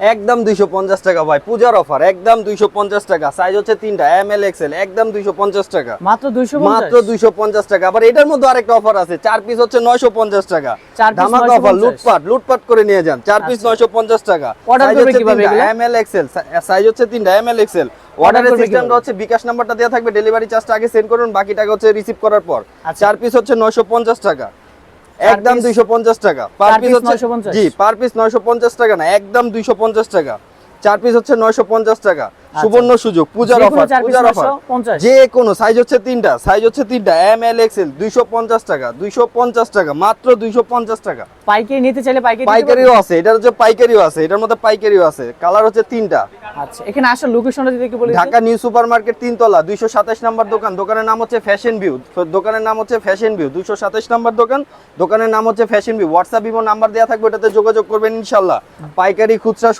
একদম 250 টাকা ভাই, পূজার অফার, একদম 250 টাকা। সাইজ হচ্ছে 3টা, এম এল এক্সেল, একদম 250 টাকা, মাত্র 250, মাত্র 250 টাকা। আবার এটার মধ্যে আরেকটা অফার আছে, 4 পিস হচ্ছে 950 টাকা, 4 পিস ধামাকা অফার, 950 লুটপাট করে নিয়ে যান। 4 পিস 950 টাকা, অর্ডার করবে কিভাবে এগুলো? এম এল এক্সেল, সাইজ হচ্ছে 3টা, এম এল এক্সেল। অর্ডারের সিস্টেমটা হচ্ছে বিকাশ নাম্বারটা দেওয়া থাকবে, ডেলিভারি চার্জটা আগে সেন্ড করুন, বাকি টাকা হচ্ছে রিসিভ করার পর। 4 পিস হচ্ছে 950 টাকা, একদম 250 টাকা। পার পিস হচ্ছে 950? জি, পার পিস 950 টাকা না, একদম 250 টাকা। 4 পিস হচ্ছে 950 টাকা। সুবর্ণ সুযোগ, পূজার যে কোনো অফার, 4 পিস পূজার অফার। 950? যে কোনো সাইজ হচ্ছে 3টা, সাইজ হচ্ছে 3টা, এম এল এক্সেল, 250 টাকা, 250 টাকা, মাত্র 250 টাকা। পাইকারি নিতে চাইলে পাইকারি দিতে পাইকারিও পারবেন? আছে, এটার হচ্ছে পাইকারিও আছে, এটার মধ্যে পাইকারিও আছে। কালার হচ্ছে 3টা। আচ্ছা, এখানে আসার লোকেশনটা যদি একটু বলেন। ঢাকা নিউ সুপার মার্কেট 3 তলা, 227 নাম্বার দোকান। দোকানের নাম হচ্ছে ফ্যাশন ভিউ, দোকানের নাম হচ্ছে ফ্যাশন ভিউ, 227 নাম্বার দোকান, দোকানের নাম হচ্ছে fashion view. WhatsApp imo number দেওয়া থাকবে, ওটাতে যোগাযোগ করবেন ইনশাআল্লাহ। পাইকারি খুচরা